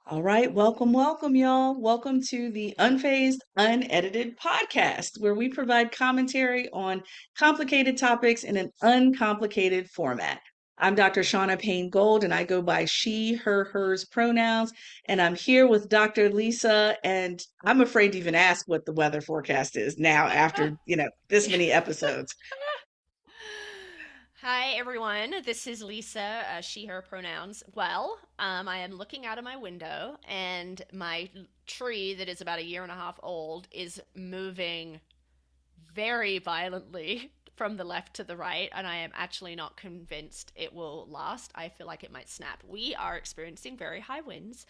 All right, welcome, y'all. Welcome to the Unfazed, Unedited podcast, where we provide commentary on complicated topics in an uncomplicated format. I'm Dr. Shaunna Payne Gold, and I go by she, her, hers pronouns. And I'm here with Dr. Lisa, and I'm afraid to even ask what the weather forecast is now after, this many episodes. Hi, everyone. This is Lisa, she, her pronouns. I am looking out of my window, and my tree that is about a year and a half old is moving very violently from the left to the right, and I am actually not convinced it will last. I feel like it might snap. We are experiencing very high winds,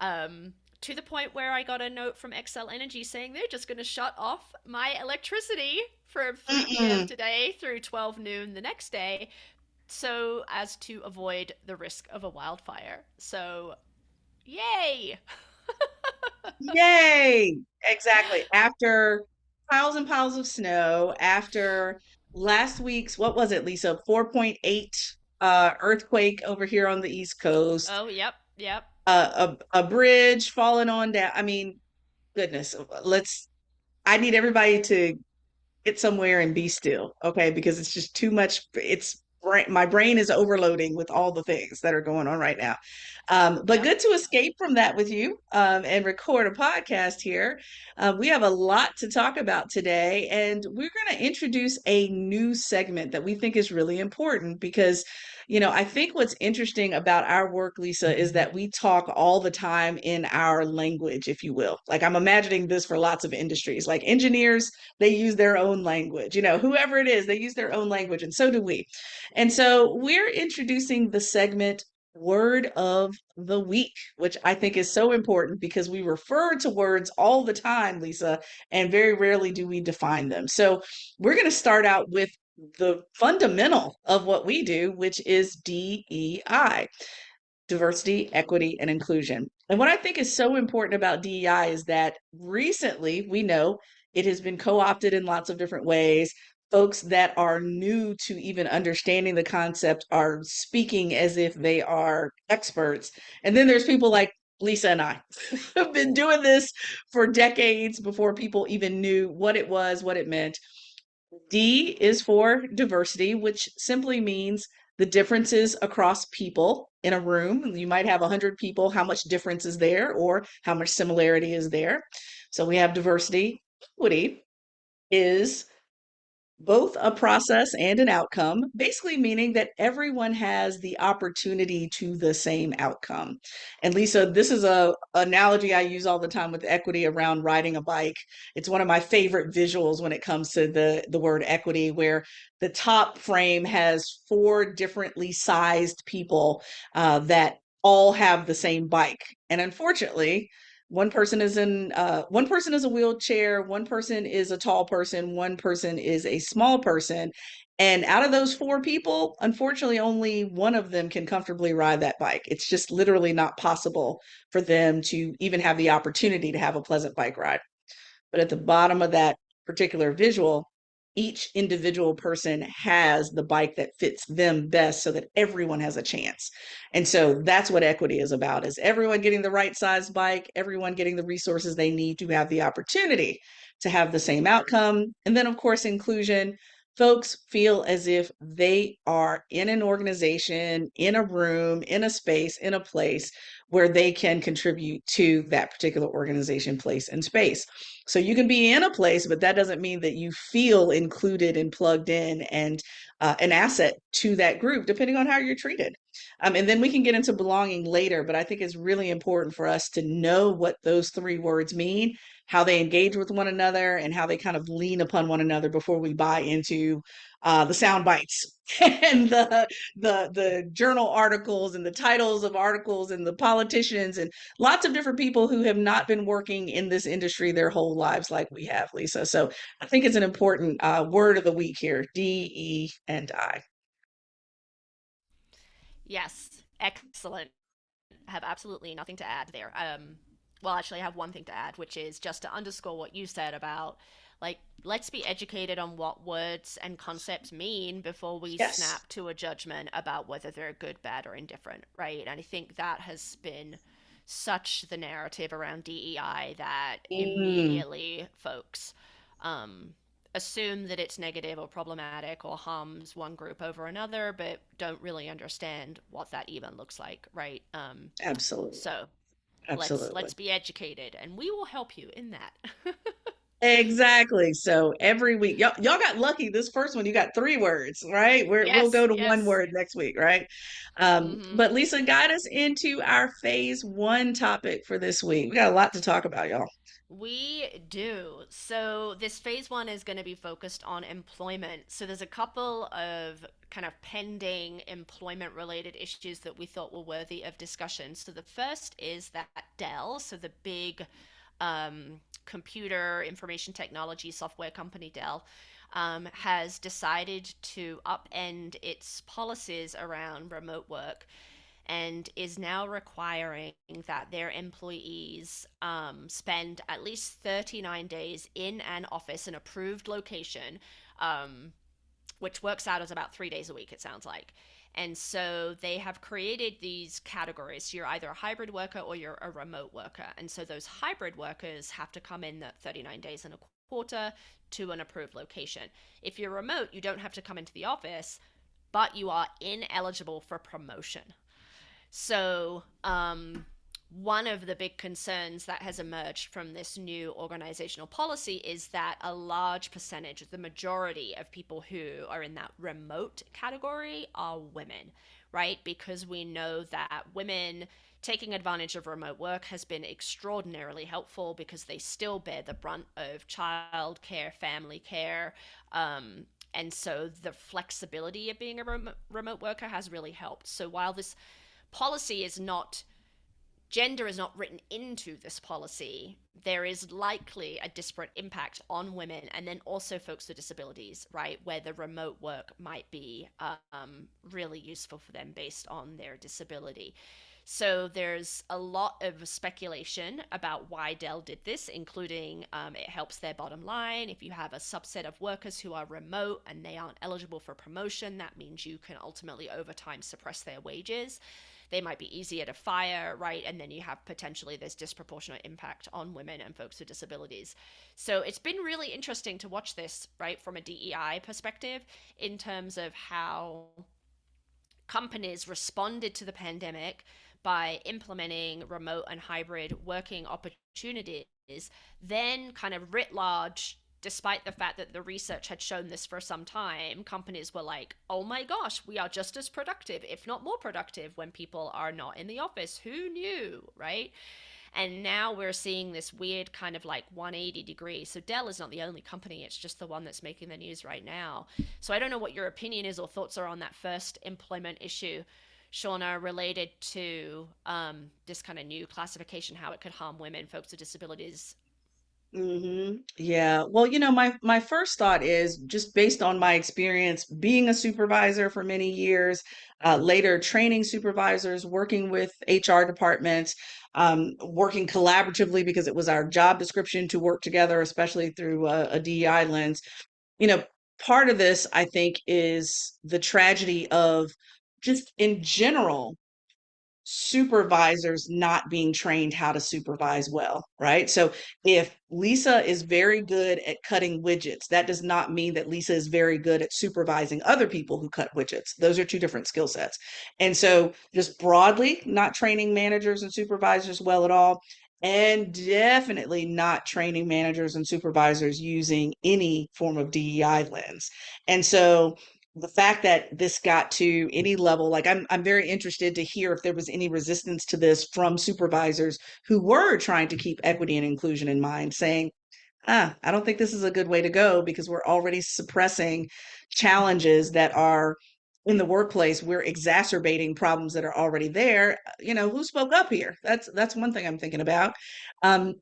to the point where I got a note from XL Energy saying they're just going to shut off my electricity from 3 p.m. Mm-mm. today through 12 noon the next day, so as to avoid the risk of a wildfire. So, yay! Yay! Exactly. After piles and piles of snow, after last week's, what was it, Lisa? 4.8 earthquake over here on the East Coast, Oh, yep, yep, a bridge falling on down. I mean, goodness, I need everybody to get somewhere and be still, okay? Because it's just too much. My brain is overloading with all the things that are going on right now. But yep. good to escape from that with you and record a podcast here. We have a lot to talk about today, and we're going to introduce a new segment that we think is really important because, I think what's interesting about our work, Lisa, is that we talk all the time in our language, if you will. Like I'm imagining this for lots of industries, like engineers, they use their own language, whoever it is, they use their own language, and so do we. And so we're introducing the segment Word of the Week, which I think is so important because we refer to words all the time, Lisa, and very rarely do we define them. So we're going to start out with the fundamental of what we do, which is DEI, diversity, equity, and inclusion. And what I think is so important about DEI is that recently we know it has been co opted in lots of different ways. Folks that are new to even understanding the concept are speaking as if they are experts. And then there's people like Lisa and I have been doing this for decades before people even knew what it was, what it meant. D is for diversity, which simply means the differences across people in a room. You might have 100 people. How much difference is there, or how much similarity is there? So we have diversity. Equity is both a process and an outcome, basically meaning that everyone has the opportunity to the same outcome. And Lisa, this is a analogy I use all the time with equity around riding a bike. It's one of my favorite visuals when it comes to the word equity, where the top frame has four differently sized people that all have the same bike. And unfortunately, one person is a wheelchair, one person is a tall person, one person is a small person. And out of those four people, unfortunately, only one of them can comfortably ride that bike. It's just literally not possible for them to even have the opportunity to have a pleasant bike ride. But at the bottom of that particular visual, each individual person has the bike that fits them best so that everyone has a chance. And so that's what equity is about, is everyone getting the right size bike, everyone getting the resources they need to have the opportunity to have the same outcome. And then of course inclusion. Folks feel as if they are in an organization, in a room, in a space, in a place where they can contribute to that particular organization, place, and space. So you can be in a place, but that doesn't mean that you feel included and plugged in and an asset to that group, depending on how you're treated. And then we can get into belonging later, but I think it's really important for us to know what those three words mean, how they engage with one another, and how they kind of lean upon one another before we buy into the sound bites and the journal articles and the titles of articles and the politicians and lots of different people who have not been working in this industry their whole lives like we have, Lisa. So I think it's an important word of the week here, D, E, and I. Yes, excellent. I have absolutely nothing to add there. Actually, I have one thing to add, which is just to underscore what you said about, like, let's be educated on what words and concepts mean before we Yes. snap to a judgment about whether they're good, bad, or indifferent, right? And I think that has been such the narrative around DEI that Mm, immediately folks um, assume that it's negative or problematic or harms one group over another, but don't really understand what that even looks like, right? absolutely. So Absolutely. let's be educated, and we will help you in that. Exactly. So every week, y'all got lucky. This first one, you got 3 words, right? We'll Yes, go to one yes. word next week, right? Mm-hmm. But Lisa, guide us into our phase 1 topic for this week. We got a lot to talk about, y'all. We do. So, this phase 1 is going to be focused on employment. So, there's a couple of kind of pending employment related issues that we thought were worthy of discussion. So, the first is that Dell, so the big computer information technology software company Dell, has decided to upend its policies around remote work and is now requiring that their employees spend at least 39 days in an office, an approved location, um, which works out as about 3 days a week, it sounds like. And so they have created these categories. So you're either a hybrid worker or you're a remote worker. And so those hybrid workers have to come in that 39 days and a quarter to an approved location. If you're remote, you don't have to come into the office, but you are ineligible for promotion. So, one of the big concerns that has emerged from this new organizational policy is that a large percentage, the majority of people who are in that remote category are women, right? Because we know that women taking advantage of remote work has been extraordinarily helpful because they still bear the brunt of child care, family care. And so the flexibility of being a remote worker has really helped. So while this policy is not, gender is not written into this policy, there is likely a disparate impact on women and then also folks with disabilities, right? Where the remote work might be really useful for them based on their disability. So there's a lot of speculation about why Dell did this, including it helps their bottom line. If you have a subset of workers who are remote and they aren't eligible for promotion, that means you can ultimately over time suppress their wages. They might be easier to fire, right? And then you have potentially this disproportionate impact on women and folks with disabilities. So it's been really interesting to watch this, right, from a DEI perspective in terms of how companies responded to the pandemic by implementing remote and hybrid working opportunities, then kind of writ large, despite the fact that the research had shown this for some time, companies were like, oh my gosh, we are just as productive, if not more productive, when people are not in the office. Who knew, right? And now we're seeing this weird kind of like 180 degree. So Dell is not the only company, it's just the one that's making the news right now. So I don't know what your opinion is or thoughts are on that first employment issue, Shaunna, related to this kind of new classification, how it could harm women, folks with disabilities. Yeah. Well, my first thought is just based on my experience being a supervisor for many years, later training supervisors, working with HR departments, working collaboratively because it was our job description to work together, especially through a DEI lens. You know, Part of this, I think, is the tragedy of just in general supervisors not being trained how to supervise well, right? So if Lisa is very good at cutting widgets, that does not mean that Lisa is very good at supervising other people who cut widgets. Those are two different skill sets. And so just broadly, not training managers and supervisors well at all. And definitely not training managers and supervisors using any form of DEI lens. And so the fact that this got to any level, like I'm very interested to hear if there was any resistance to this from supervisors who were trying to keep equity and inclusion in mind, saying, I don't think this is a good way to go because we're already suppressing challenges that are in the workplace. We're exacerbating problems that are already there. Who spoke up here? That's one thing I'm thinking about. Um,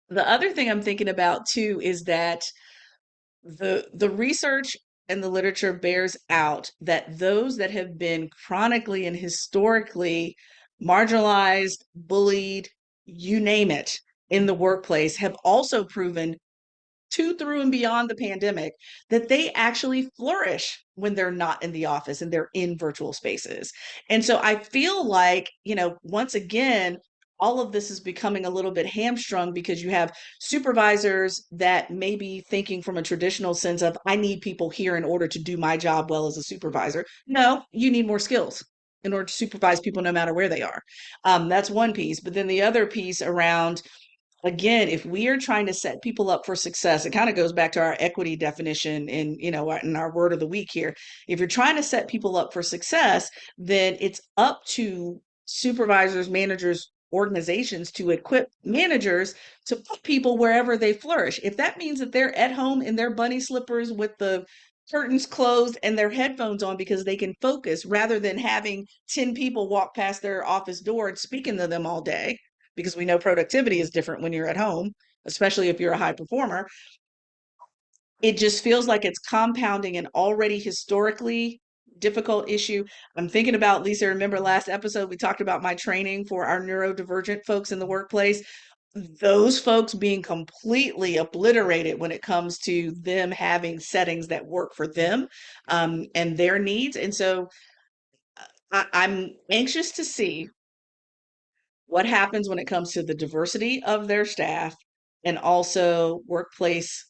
the other thing I'm thinking about too is that the research and the literature bears out that those that have been chronically and historically marginalized, bullied, you name it, in the workplace have also proven to through and beyond the pandemic that they actually flourish when they're not in the office and they're in virtual spaces. And so I feel like, once again, all of this is becoming a little bit hamstrung because you have supervisors that may be thinking from a traditional sense of, I need people here in order to do my job well as a supervisor. No, you need more skills in order to supervise people no matter where they are. That's one piece. But then the other piece around, again, if we are trying to set people up for success, it kind of goes back to our equity definition in, in our word of the week here. If you're trying to set people up for success, then it's up to supervisors, managers, organizations to equip managers to put people wherever they flourish. If that means that they're at home in their bunny slippers with the curtains closed and their headphones on because they can focus rather than having 10 people walk past their office door and speaking to them all day, because we know productivity is different when you're at home, especially if you're a high performer. It just feels like it's compounding an already historically difficult issue. I'm thinking about, Lisa, remember last episode we talked about my training for our neurodivergent folks in the workplace? Those folks being completely obliterated when it comes to them having settings that work for them, and their needs. And so I'm anxious to see what happens when it comes to the diversity of their staff and also workplace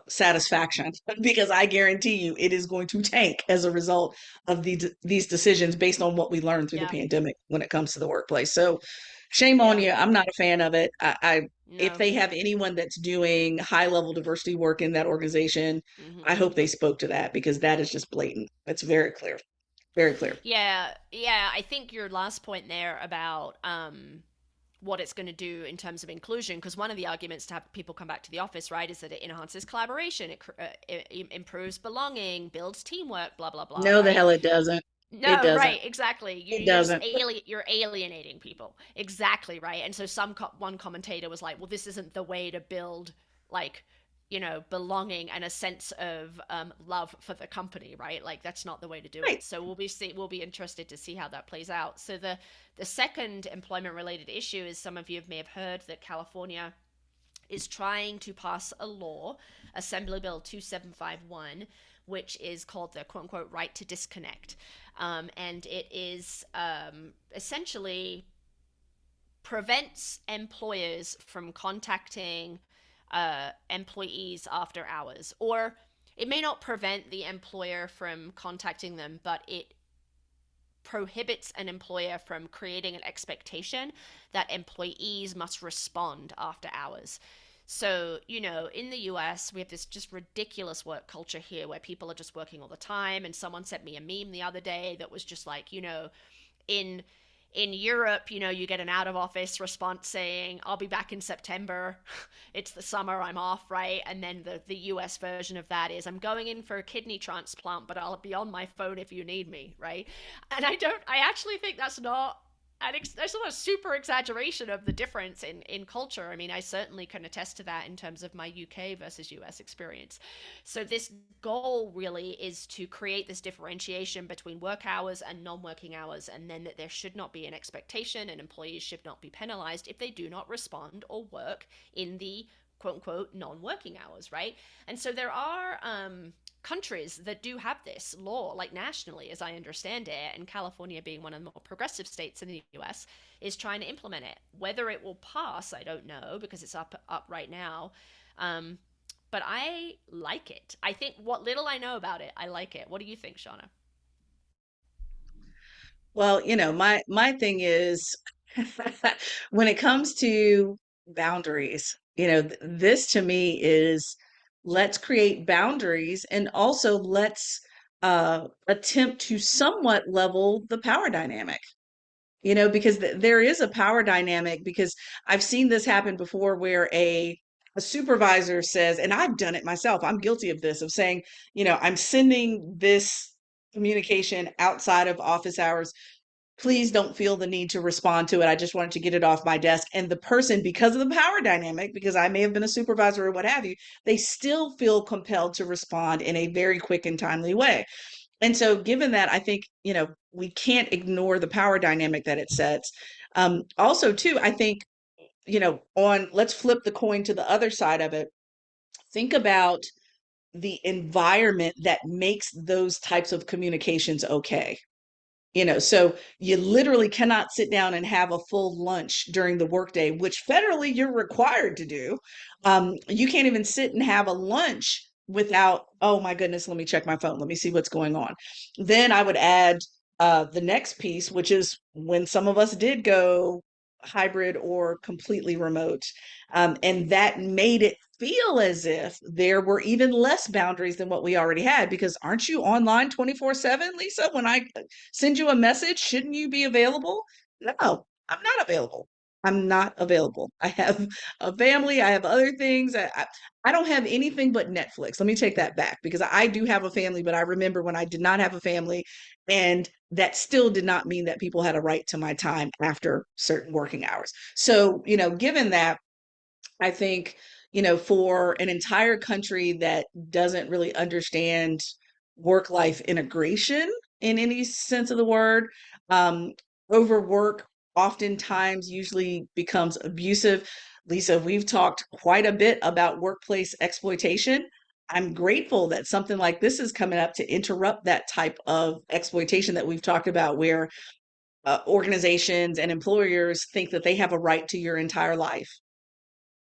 satisfaction, because I guarantee you it is going to tank as a result of these decisions based on what we learned through the Yeah. pandemic when it comes to the workplace. So shame on Yeah. you. I'm not a fan of it. If No. they have anyone that's doing high level diversity work in that organization, I Hmm. hope they spoke to that, because that is just blatant. It's very clear, very clear. Yeah. Yeah. I think your last point there about what it's going to do in terms of inclusion, because one of the arguments to have people come back to the office, right, is that it enhances collaboration, it improves belonging, builds teamwork, blah blah blah, No, the right? hell it doesn't. It No, doesn't. right, exactly. It You're just doesn't. you're alienating people, exactly, right? And so one commentator was like, well, this isn't the way to build, like, belonging and a sense of love for the company, right? Like, that's not the way to do Right. it. So we'll be interested to see how that plays out. So the second employment related issue is, some of you may have heard that California is trying to pass a law, Assembly Bill 2751, which is called the quote unquote right to disconnect. And it is essentially prevents employers from contacting employees after hours. Or it may not prevent the employer from contacting them, but it prohibits an employer from creating an expectation that employees must respond after hours. So, in the US, we have this just ridiculous work culture here where people are just working all the time. And someone sent me a meme the other day that was just like, in in Europe, you get an out of office response saying, I'll be back in September. It's the summer, I'm off, right? And then the US version of that is, I'm going in for a kidney transplant, but I'll be on my phone if you need me, right? And I actually think that's not there's not a super exaggeration of the difference in culture. I mean, I certainly can attest to that in terms of my UK versus US experience. So this goal really is to create this differentiation between work hours and non-working hours, and then that there should not be an expectation, and employees should not be penalized if they do not respond or work in the quote unquote non-working hours, right? And so there are countries that do have this law, like nationally, as I understand it, and California, being one of the more progressive states in the US, is trying to implement it. Whether it will pass, I don't know, because it's up right now. Um, but I like it. I think what little I know about it, I like it. What do you think, Shauna? Well, my thing is, when it comes to boundaries, this to me is, let's create boundaries, and also let's attempt to somewhat level the power dynamic. Because there is a power dynamic, because I've seen this happen before where a supervisor says, and I've done it myself, I'm guilty of this, of saying, I'm sending this communication outside of office hours. Please don't feel the need to respond to it. I just wanted to get it off my desk. And the person, because of the power dynamic, because I may have been a supervisor or what have you, they still feel compelled to respond in a very quick and timely way. And so, given that, I think, we can't ignore the power dynamic that it sets. Also, too, I think, let's flip the coin to the other side of it. Think about the environment that makes those types of communications okay. So you literally cannot sit down and have a full lunch during the workday, which federally you're required to do. You can't even sit and have a lunch without, oh my goodness, let me check my phone, let me see what's going on. Then I would add the next piece, which is when some of us did go hybrid or completely remote. And that made it feel as if there were even less boundaries than what we already had, because aren't you online 24/7, Lisa? When I send you a message, shouldn't you be available? No, I'm not available. I'm not available. I have a family. I have other things. I don't have anything but Netflix. Let me take that back, because I do have a family, but I remember when I did not have a family, and that still did not mean that people had a right to my time after certain working hours. So, given that, I think, for an entire country that doesn't really understand work life integration in any sense of the word, um, overwork oftentimes usually becomes abusive. Lisa, we've talked quite a bit about workplace exploitation. I'm grateful that something like this is coming up to interrupt that type of exploitation that we've talked about, where organizations and employers think that they have a right to your entire life.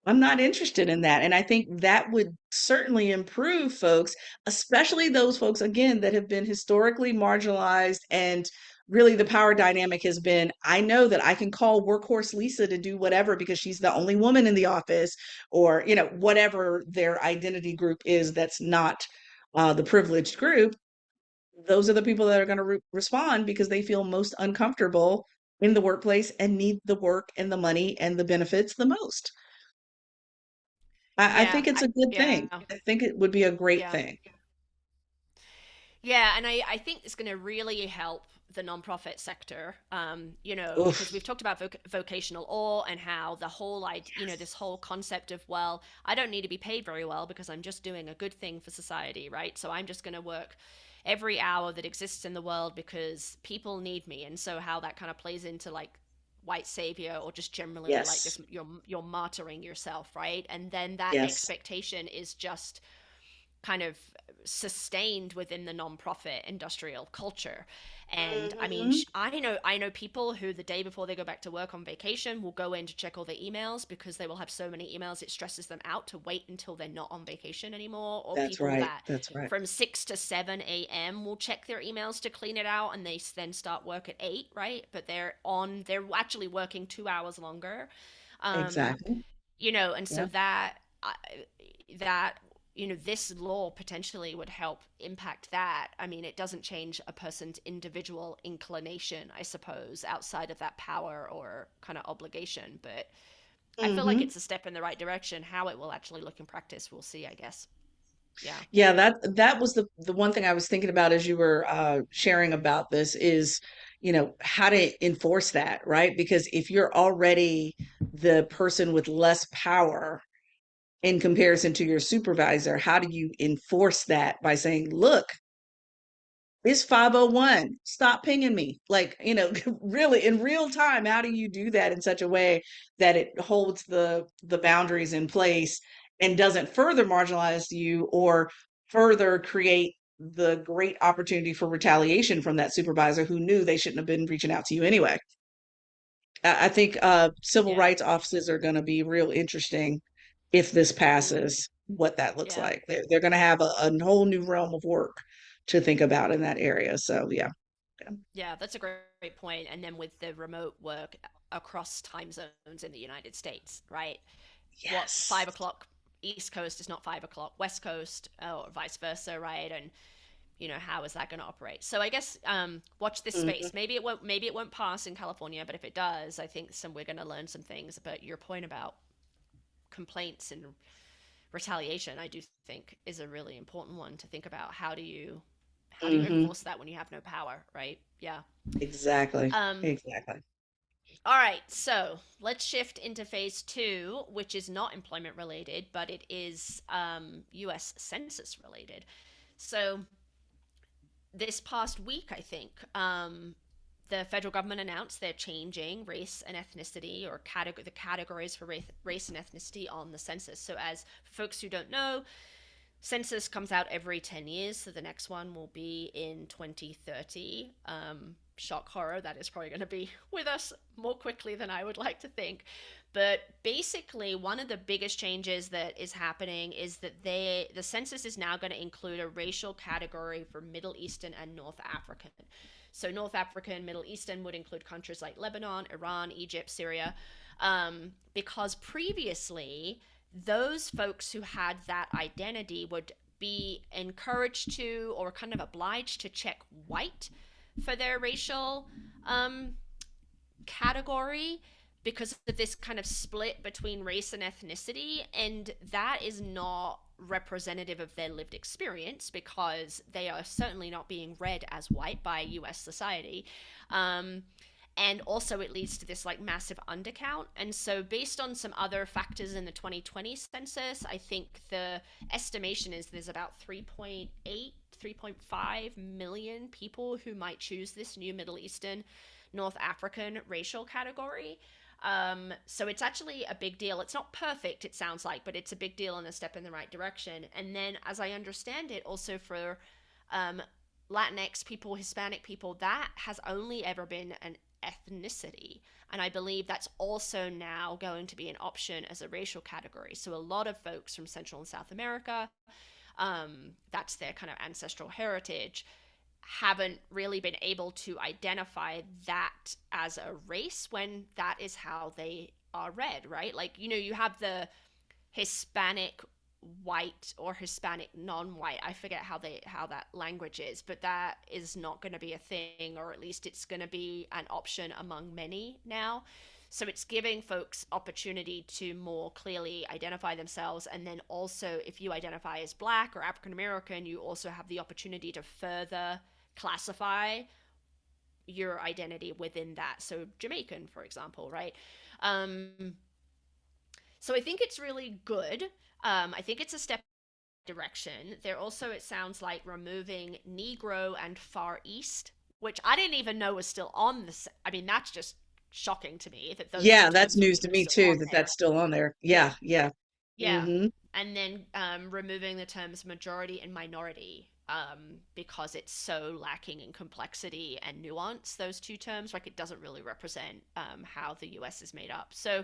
I'm not interested in that. And I think that would certainly improve folks, especially those folks, again, that have been historically marginalized. And really, the power dynamic has been, I know that I can call Workhorse Lisa to do whatever because she's the only woman in the office, or, whatever their identity group is that's not the privileged group. Those are the people that are going to respond because they feel most uncomfortable in the workplace and need the work and the money and the benefits the most. I Yeah, think it's a good yeah, thing. I think it would be a great yeah. thing. Yeah, and I think it's going to really help the nonprofit sector, because Oof. we've talked about vocational awe and how the whole, this whole concept of, well, I don't need to be paid very well because I'm just doing a good thing for society, right? So I'm just going to work every hour that exists in the world because people need me. And so how that kind of plays into like white savior, or just generally like Yes. this, you're martyring yourself, right? And then that Yes. expectation is just kind of sustained within the nonprofit industrial culture. And I mean, Mhm. I know people who the day before they go back to work on vacation will go in to check all their emails because they will have so many emails it stresses them out to wait until they're not on vacation anymore. Or That's people right. that That's right. from 6 to 7 a.m. will check their emails to clean it out, and they then start work at 8, right? But they're actually working 2 hours longer. um Exactly. and so Yeah. that this law potentially would help impact that. I mean, it doesn't change a person's individual inclination, I suppose, outside of that power or kind of obligation, but I feel like Mhm. it's a step in the right direction. How it will actually look in practice, we'll see, I guess. Yeah. Yeah, that was the one thing I was thinking about as you were sharing about this is, how to enforce that, right? Because if you're already the person with less power in comparison to your supervisor, how do you enforce that by saying, look, it's 501. Stop pinging me. Like, really in real time, how do you do that in such a way that it holds the boundaries in place and doesn't further marginalize you or further create the great opportunity for retaliation from that supervisor who knew they shouldn't have been reaching out to you anyway? I think civil Yeah. rights offices are going to be real interesting if this passes, what that looks Yeah. like. They're going to have a whole new realm of work to think about in that area. So, yeah. Yeah. Yeah, that's a great point. And then with the remote work across time zones in the United States, right? What, Yes. 5 o'clock East Coast is not 5 o'clock West Coast, or vice versa, right? And how is that going to operate? So I guess watch this Mhm. space. Maybe it won't pass in California, but if it does, I think we're going to learn some things. But your point about complaints and retaliation, I do think, is a really important one to think about. How do you Mhm. enforce that when you have no power, right? Yeah. Exactly. Um, Exactly. all right, so let's shift into phase two, which is not employment related, but it is US Census related. So this past week, I think, the federal government announced they're changing race and ethnicity, or the categories for race and ethnicity on the census. So, as for folks who don't know, census comes out every 10 years. So the next one will be in 2030. shock horror, that is probably going to be with us more quickly than I would like to think. But basically, one of the biggest changes that is happening is that the census is now going to include a racial category for Middle Eastern and North African. So North African, Middle Eastern would include countries like Lebanon, Iran, Egypt, Syria, because previously those folks who had that identity would be encouraged to or kind of obliged to check white for their racial um, category because of this kind of split between race and ethnicity. And that is not representative of their lived experience because they are certainly not being read as white by US society. Um, and also it leads to this like massive undercount. And so based on some other factors in the 2020 census, I think the estimation is there's about 3.8, 3.5 million people who might choose this new Middle Eastern, North African racial category. So it's actually a big deal. It's not perfect, it sounds like, but it's a big deal and a step in the right direction. And then, as I understand it, also for um, Latinx people, Hispanic people, that has only ever been an ethnicity. And I believe that's also now going to be an option as a racial category. So a lot of folks from Central and South America, that's their kind of ancestral heritage, haven't really been able to identify that as a race when that is how they are read, right? Like, you have the Hispanic white or Hispanic non-white. I forget how that language is, but that is not going to be a thing, or at least it's going to be an option among many now. So it's giving folks opportunity to more clearly identify themselves. And then also, if you identify as Black or African American, you also have the opportunity to further classify your identity within that. So Jamaican, for example, right? Um, so I think it's really good. I think it's a step direction. They're also, it sounds like, removing Negro and Far East, which I didn't even know was still on this. I mean, that's just shocking to me that those two Yeah, that's terms were news to even me still too, on that there. that's still on there. Yeah, yeah. Yeah. Hmm. And then removing the terms majority and minority because it's so lacking in complexity and nuance, those two terms. Like, it doesn't really represent how the US is made up. So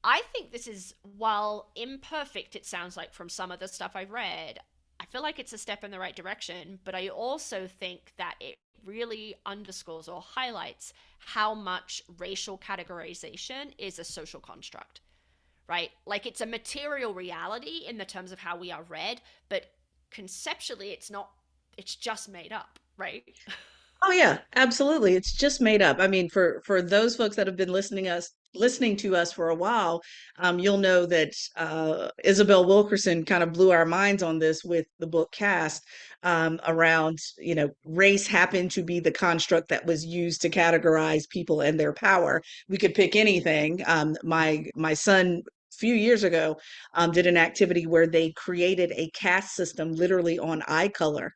I think this is, while imperfect, it sounds like from some of the stuff I've read, I feel like it's a step in the right direction. But I also think that it really underscores or highlights how much racial categorization is a social construct, right? Like, it's a material reality in the terms of how we are read, but conceptually, it's not, it's just made up, right? Oh yeah, absolutely. It's just made up. I mean, for those folks that have been listening to us for a while, you'll know that Isabel Wilkerson kind of blew our minds on this with the book Caste, around, race happened to be the construct that was used to categorize people and their power. We could pick anything. My son, few years ago, did an activity where they created a caste system literally on eye color.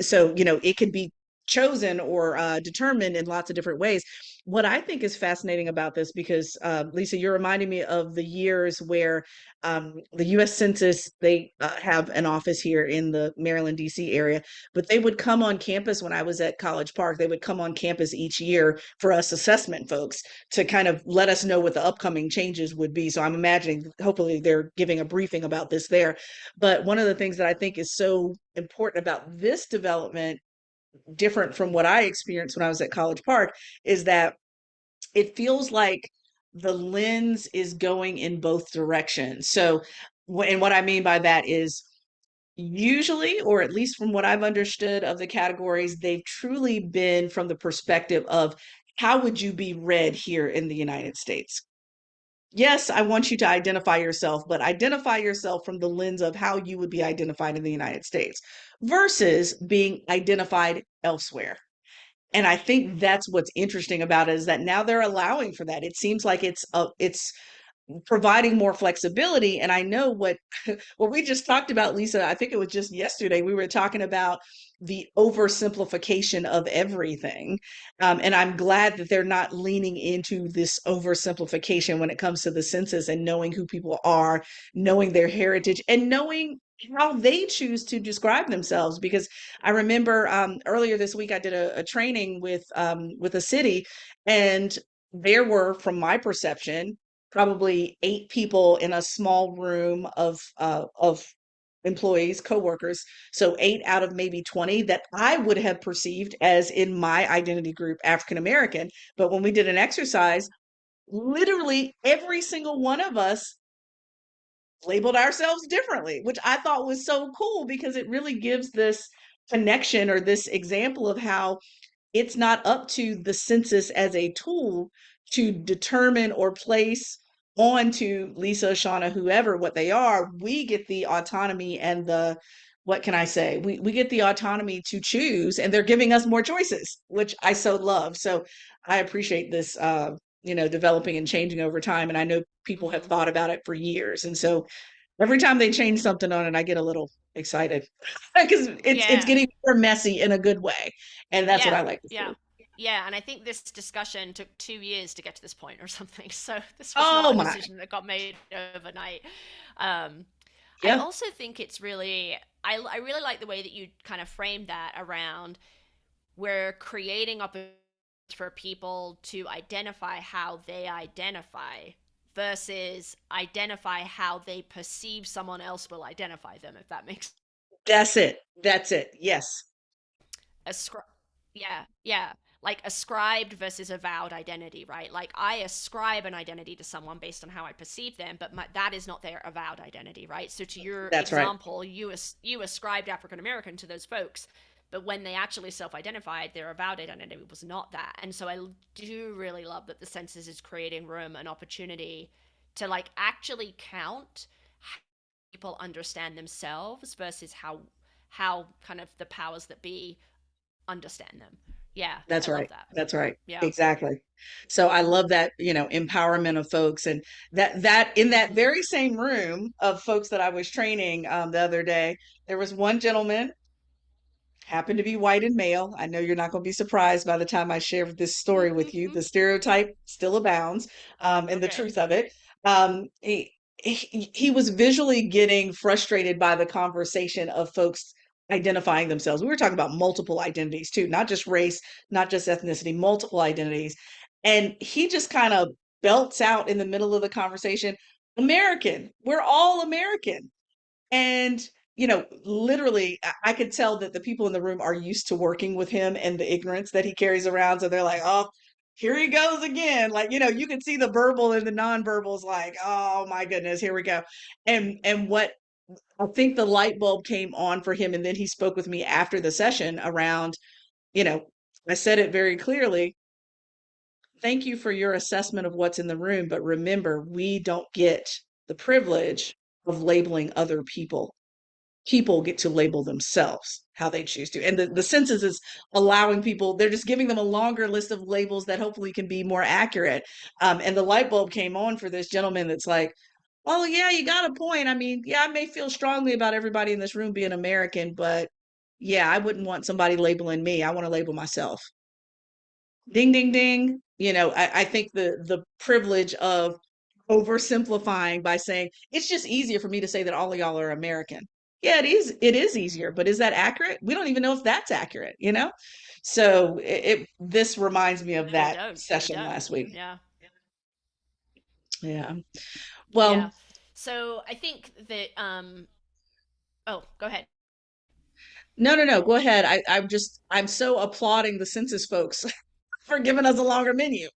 So, it could be chosen or determined in lots of different ways. What I think is fascinating about this, because Lisa, you're reminding me of the years where the U.S. Census, they have an office here in the Maryland, D.C. area, but they would come on campus when I was at College Park. They would come on campus each year for us assessment folks to kind of let us know what the upcoming changes would be. So I'm imagining, hopefully, they're giving a briefing about this there. But one of the things that I think is so important about this development, different from what I experienced when I was at College Park, is that it feels like the lens is going in both directions. So, and what I mean by that is, usually, or at least from what I've understood of the categories, they've truly been from the perspective of how would you be read here in the United States? Yes, I want you to identify yourself, but identify yourself from the lens of how you would be identified in the United States versus being identified elsewhere. And I think that's what's interesting about it, is that now they're allowing for that. It seems like it's providing more flexibility. And I know what what we just talked about, Lisa. I think it was just yesterday we were talking about the oversimplification of everything. And I'm glad that they're not leaning into this oversimplification when it comes to the census and knowing who people are, knowing their heritage, and knowing how they choose to describe themselves. Because I remember earlier this week I did a training with a city, and there were, from my perception, probably 8 people in a small room of employees, coworkers. So 8 out of maybe 20 that I would have perceived as in my identity group African American. But when we did an exercise, literally every single one of us labeled ourselves differently, which I thought was so cool because it really gives this connection or this example of how it's not up to the census as a tool to determine or place onto Lisa, Shauna, whoever, what they are. We get the autonomy and the, what can I say? We get the autonomy to choose, and they're giving us more choices, which I so love. So I appreciate this, developing and changing over time. And I know people have Hmm. thought about it for years. And so every time they change something on it, I get a little excited because it's Yeah. getting more messy in a good way. And that's what Yeah. I like to Yeah. see. Yeah, and I think this discussion took 2 years to get to this point or something. So this was not Oh a my. decision that got made overnight. Um, I Yeah, also think it's really, I really like the way that you kind of framed that around we're creating opportunities for people to identify how they identify versus identify how they perceive someone else will identify them, if that makes that's it. That's it. Yes, ascri- yeah, yeah, like ascribed versus avowed identity, right? Like I ascribe an identity to someone based on how I perceive them, but that is not their avowed identity, right? So to your that's right. example, you ascribed African American to those folks, but when they actually self-identified, their avowed identity was not that. And so I do really love that the census is creating room and opportunity to like actually count how people understand themselves versus how kind of the powers that be understand them. Yeah, I That's love right. that. That's right. Yeah. Exactly. So I love that, empowerment of folks, and that in that Hmm. very same room of folks that I was training the other day, there was one gentleman, happened to be white and male. I know you're not going to be surprised by the time I share this story with you. The stereotype still abounds, and the Okay. truth of it. He was visually getting frustrated by the conversation of folks identifying themselves. We were talking about multiple identities too, not just race, not just ethnicity, multiple identities. And he just kind of belts out in the middle of the conversation, American, we're all American. And, literally, I could tell that the people in the room are used to working with him and the ignorance that he carries around. So they're like, oh, here he goes again. Like, you can see the verbal and the nonverbals like, oh my goodness, here we go. And what I think the light bulb came on for him. And then he spoke with me after the session around, you know, I said it very clearly. Thank you for your assessment of what's in the room. But remember, we don't get the privilege of labeling other people. People get to label themselves how they choose to. And the census is allowing people, they're just giving them a longer list of labels that hopefully can be more accurate. And the light bulb came on for this gentleman that's like, oh, yeah, you got a point. I mean, yeah, I may feel strongly about everybody in this room being American, but yeah, I wouldn't want somebody labeling me. I want to label myself. Ding, ding, ding. I think the privilege of oversimplifying by saying it's just easier for me to say that all of y'all are American. Yeah, it is easier, but is that accurate? We don't even know if that's accurate. So this reminds me of No, we that don't. We session don't. last week. Yeah. Yeah. Yeah. Well, So I think that oh, go ahead. no, no, no. Go ahead. I'm so applauding the census folks for giving us a longer menu.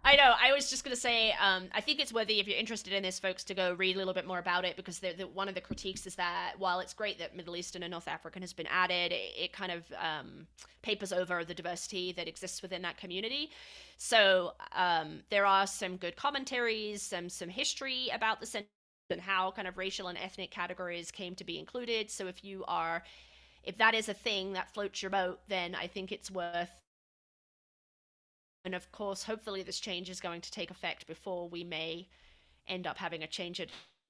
I know. I was just going to say, I think it's worthy if you're interested in this, folks, to go read a little bit more about it because one of the critiques is that while it's great that Middle Eastern and North African has been added, it kind of papers over the diversity that exists within that community. So there are some good commentaries, some history about the census and how kind of racial and ethnic categories came to be included. So if that is a thing that floats your boat, then I think it's worth. And of course, hopefully, this change is going to take effect before we may end up having a change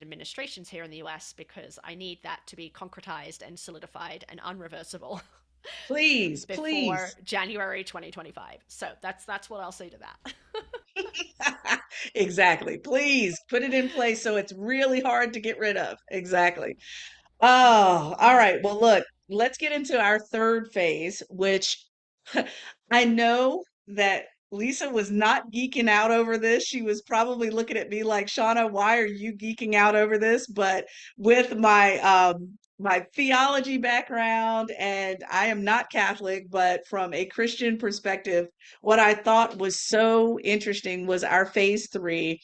administrations here in the US because I need that to be concretized and solidified and unreversible Please, before please. January 2025. So that's what I'll say to that. Exactly. Please put it in place so it's really hard to get rid of. Exactly. Oh, all right. Well, look, let's get into our third phase, which I know that Lisa was not geeking out over this. She was probably looking at me like, Shauna, why are you geeking out over this? But with my theology background, and I am not Catholic, but from a Christian perspective, what I thought was so interesting was our phase three,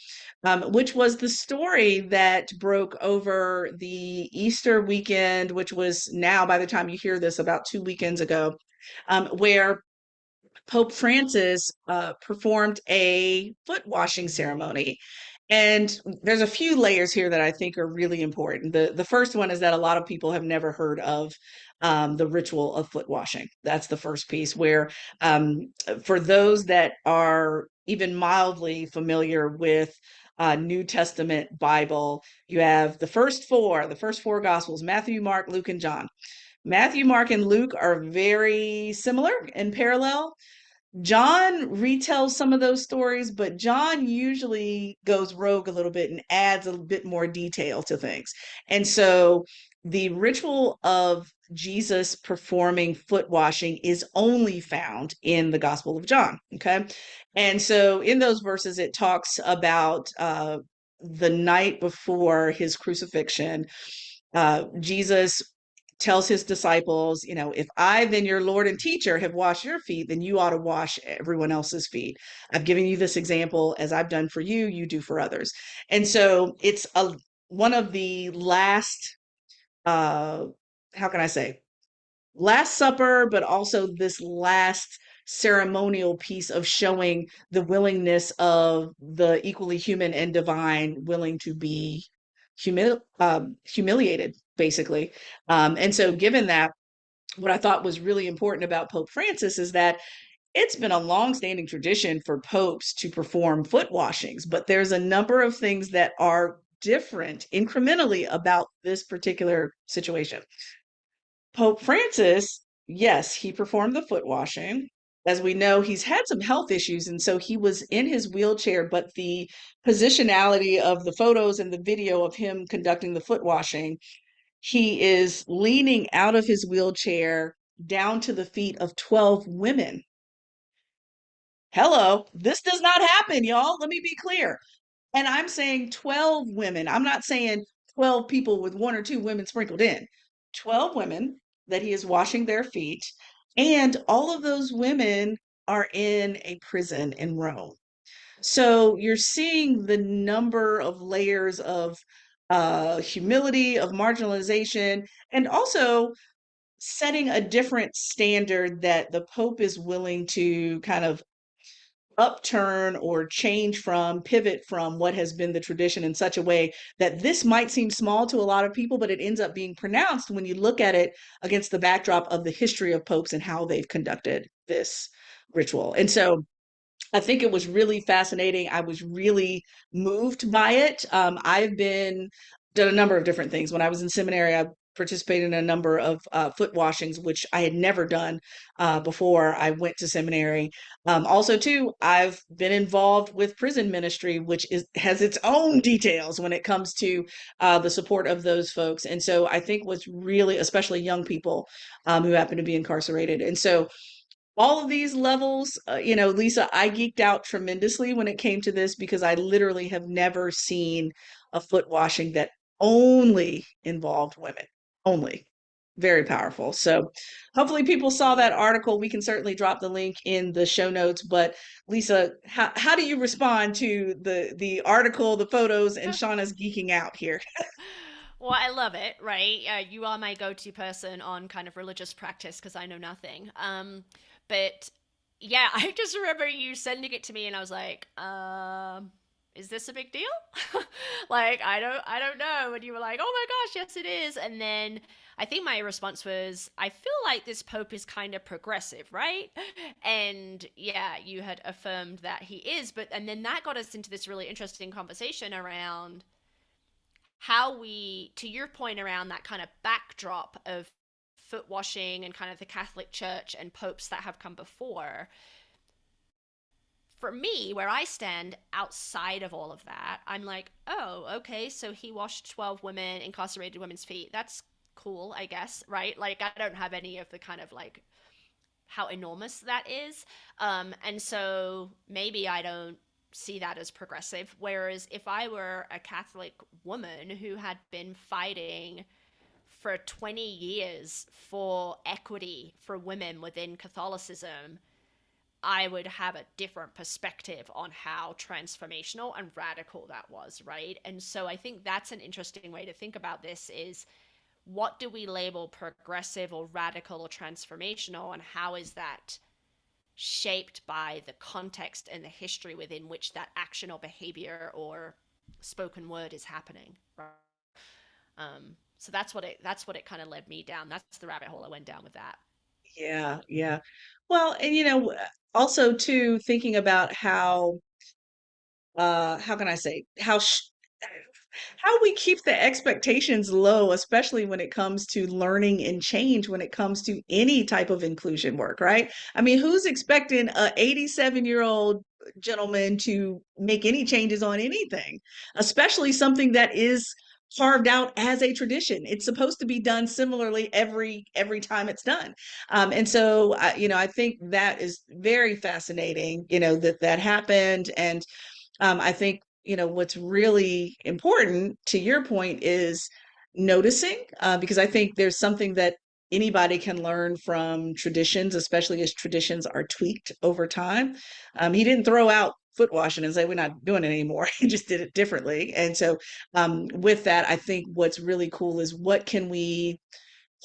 which was the story that broke over the Easter weekend, which was now, by the time you hear this, about 2 weekends ago, where Pope Francis performed a foot washing ceremony. And there's a few layers here that I think are really important. The first one is that a lot of people have never heard of the ritual of foot washing. That's the first piece, where for those that are even mildly familiar with New Testament Bible, you have the first four Gospels: Matthew, Mark, Luke, and John. Matthew, Mark, and Luke are very similar and parallel. John retells some of those stories, but John usually goes rogue a little bit and adds a bit more detail to things. And so the ritual of Jesus performing foot washing is only found in the Gospel of John. Okay. And so in those verses, it talks about the night before his crucifixion. Jesus tells his disciples, if I, then your Lord and teacher, have washed your feet, then you ought to wash everyone else's feet. I've given you this example, as I've done for you, you do for others. And so it's one of the last, uh, how can I say, Last Supper, but also this last ceremonial piece of showing the willingness of the equally human and divine willing to be humiliated, basically. And so, given that, what I thought was really important about Pope Francis is that it's been a long-standing tradition for popes to perform foot washings, but there's a number of things that are different incrementally about this particular situation. Pope Francis, yes, he performed the foot washing. As we know, he's had some health issues, and so he was in his wheelchair, but the positionality of the photos and the video of him conducting the foot washing, he is leaning out of his wheelchair down to the feet of 12 women. Hello, this does not happen, y'all. Let me be clear. And I'm saying 12 women. I'm not saying 12 people with one or two women sprinkled in. 12 women that he is washing their feet. And all of those women are in a prison in Rome. So you're seeing the number of layers of humility, of marginalization, and also setting a different standard that the Pope is willing to kind of upturn or change from, pivot from what has been the tradition in such a way that this might seem small to a lot of people, but it ends up being pronounced when you look at it against the backdrop of the history of popes and how they've conducted this ritual. And so I think it was really fascinating. I was really moved by it. I've been done a number of different things. When I was in seminary, I participated in a number of foot washings, which I had never done before I went to seminary. Also, too, I've been involved with prison ministry, which has its own details when it comes to the support of those folks. And so I think what's really, especially young people who happen to be incarcerated. And so all of these levels, Lisa, I geeked out tremendously when it came to this because I literally have never seen a foot washing that only involved women. Only. Very powerful. So hopefully people saw that Yeah. article. We can certainly drop the link in the show notes. But Lisa, how do you respond to the article, the photos, and Shauna's geeking out here? Well, I love it, right? You are my go-to person on kind of religious practice because I know nothing. But yeah, I just remember you sending it to me, and I was like, is this a big deal? Like, I don't know. And you were like, oh my gosh, yes, it is. And then I think my response was, I feel like this pope is kind of progressive, right? And yeah, you had affirmed that he is, but and then that got us into this really interesting conversation around how we, to your point around that kind of backdrop of foot washing and kind of the Catholic Church and popes that have come before, for me, where I stand outside of all of that, I'm like, oh, okay, so he washed 12 women, incarcerated women's feet. That's cool, I guess, right? Like, I don't have any of the kind of like how enormous that is. And so maybe I don't see that as progressive. Whereas if I were a Catholic woman who had been fighting for 20 years for equity for women within Catholicism, I would have a different perspective on how transformational and radical that was, right? And so I think that's an interesting way to think about this is what do we label progressive or radical or transformational, and how is that shaped by the context and the history within which that action or behavior or spoken word is happening, right? So that's what it kind of led me down. That's the rabbit hole I went down with that. Yeah, yeah. Well, and also too thinking about how can I say, how we keep the expectations low, especially when it comes to learning and change, when it comes to any type of inclusion work, right? I mean, who's expecting a 87-year-old gentleman to make any changes on anything, especially something that is carved out as a tradition? It's supposed to be done similarly every time it's done. And so, I think that is very fascinating, that that happened. And I think, what's really important to your point is noticing, because I think there's something that anybody can learn from traditions, especially as traditions are tweaked over time. He didn't throw out foot washing and say, we're not doing it anymore. He just did it differently. And so, with that, I think what's really cool is what can we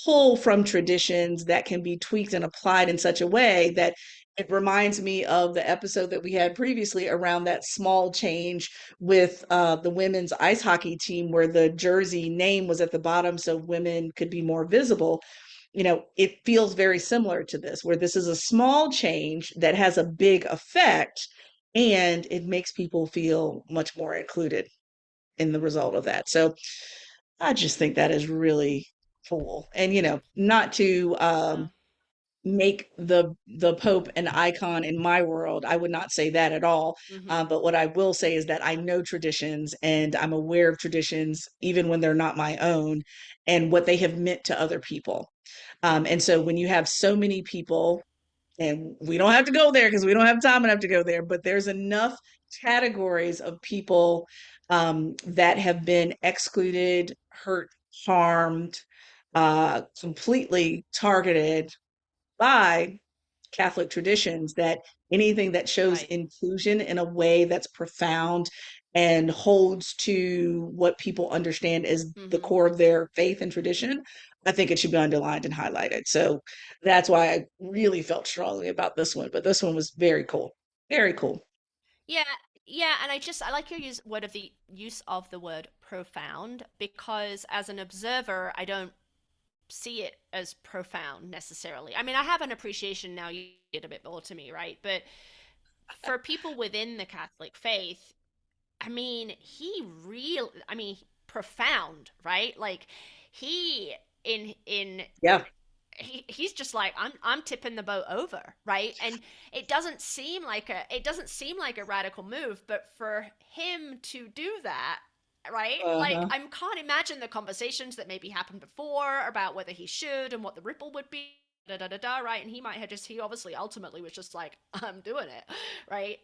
pull from traditions that can be tweaked and applied in such a way that it reminds me of the episode that we had previously around that small change with the women's ice hockey team, where the jersey name was at the bottom so women could be more visible. It feels very similar to this, where this is a small change that has a big effect, and it makes people feel much more included in the result of that. So I just think that is really cool. And not to Yeah. make the Pope an icon in my world. I would not say that at all. Mm-hmm. But what I will say is that I know traditions and I'm aware of traditions, even when they're not my own, and what they have meant to other people. And so when you have so many people, and we don't have to go there because we don't have time enough to go there, but there's enough categories of people that have been excluded, hurt, harmed, completely targeted by Catholic traditions, that anything that shows Right. inclusion in a way that's profound and holds to what people understand as the Mm-hmm. core of their faith and tradition, I think it should be underlined and highlighted. So that's why I really felt strongly about this one. But this one was very cool. Very cool. Yeah, yeah, and I like your use of the word profound, because as an observer, I don't see it as profound necessarily. I mean, I have an appreciation now. You get a bit more to me, right? But for people within the Catholic faith, I mean, profound, right? Like he in Yeah. he's just like I'm tipping the boat over, right? And it doesn't seem like a radical move, but for him to do that, right? Like Uh-huh. I can't imagine the conversations that maybe happened before about whether he should and what the ripple would be. Da, da, da, da, right, and he obviously ultimately was just like, I'm doing it, right?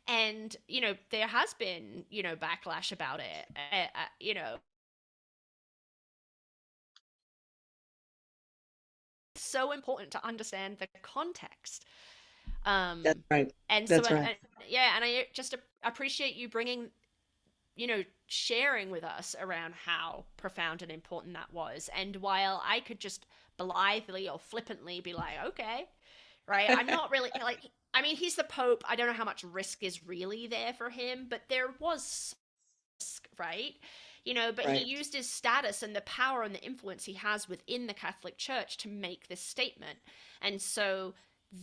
And there has been backlash about it, so important to understand the context. That's Um, right. and so, That's right. yeah, and I just appreciate you sharing with us around how profound and important that was. And while I could just blithely or flippantly be like, okay, right, I'm not really like, I mean, he's the Pope. I don't know how much risk is really there for him, but there was risk, right? But he Right. used his status and the power and the influence he has within the Catholic Church to make this statement. And so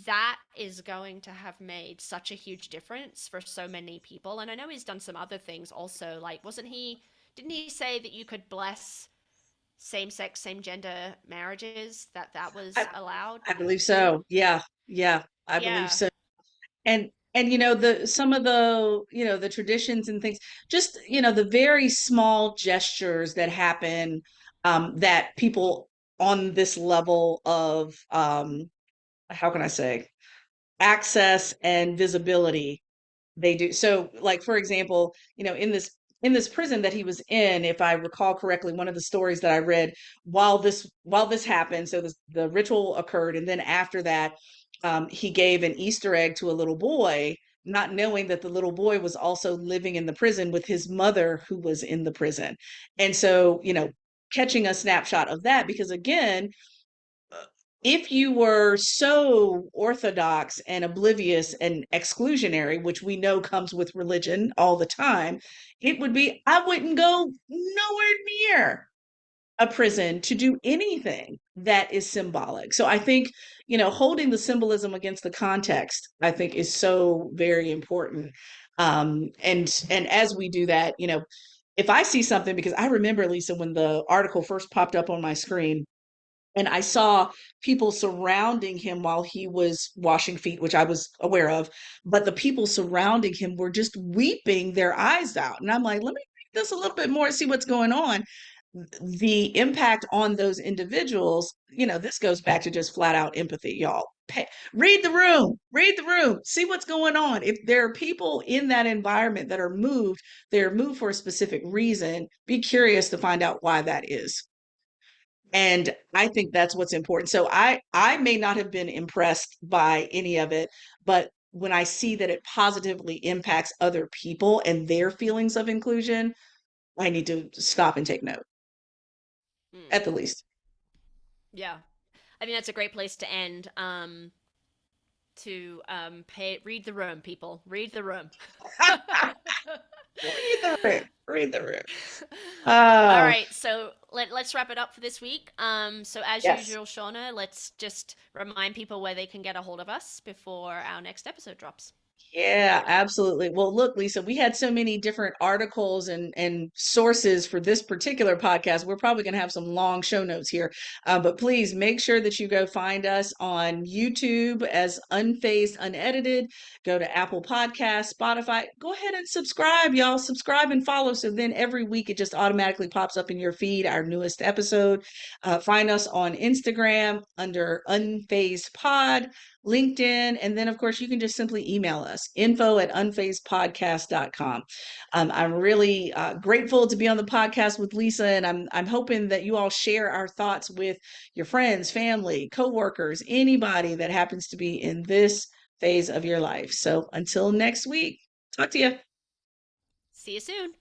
that is going to have made such a huge difference for so many people. And I know he's done some other things also. Like, wasn't he didn't he say that you could bless same sex, same gender marriages, that that was I, allowed I believe too? so. Yeah. Yeah. I believe Yeah. so. And you know, the some of the, you know, the traditions and things, just, you know, the very small gestures that happen, that people on this level of, how can I say, access and visibility, they do. So, like, for example, you know, in this prison that he was in, if I recall correctly, one of the stories that I read, while this happened, so the ritual occurred, and then after that, he gave an Easter egg to a little boy, not knowing that the little boy was also living in the prison with his mother, who was in the prison. And so, you know, catching a snapshot of that, because again, if you were so orthodox and oblivious and exclusionary, which we know comes with religion all the time, it would be, I wouldn't go nowhere near a prison to do anything that is symbolic. So I think, you know, holding the symbolism against the context, I think, is so very important. And as we do that, you know, if I see something, because I remember, Lisa, when the article first popped up on my screen, and I saw people surrounding him while he was washing feet, which I was aware of, but the people surrounding him were just weeping their eyes out. And I'm like, let me read this a little bit more and see what's going on. The impact on those individuals, you know, this goes back to just flat out empathy, y'all. Read the room, see what's going on. If there are people in that environment that are moved, they're moved for a specific reason. Be curious to find out why that is. And I think that's what's important. So I may not have been impressed by any of it, but when I see that it positively impacts other people and their feelings of inclusion, I need to stop and take note, Mm. at the least. Yeah. I mean, that's a great place to end. To pay read the room, people. Read the room. Read the room. Read the room. All Oh, right, so let's wrap it up for this week. So as yes. usual, Shauna, let's just remind people where they can get a hold of us before our next episode drops. Yeah, absolutely. Well, look, Lisa, we had so many different articles and sources for this particular podcast. We're probably going to have some long show notes here, but please make sure that you go find us on YouTube as Unfazed Unedited. Go to Apple Podcasts, Spotify. Go ahead and subscribe, y'all. Subscribe and follow, so then every week it just automatically pops up in your feed, our newest episode. Find us on Instagram under Unfazed Pod, LinkedIn, and then, of course, you can just simply email us, info@unfazedpodcast.com. I'm really grateful to be on the podcast with Lisa, and I'm hoping that you all share our thoughts with your friends, family, coworkers, anybody that happens to be in this phase of your life. So until next week, talk to you. See you soon.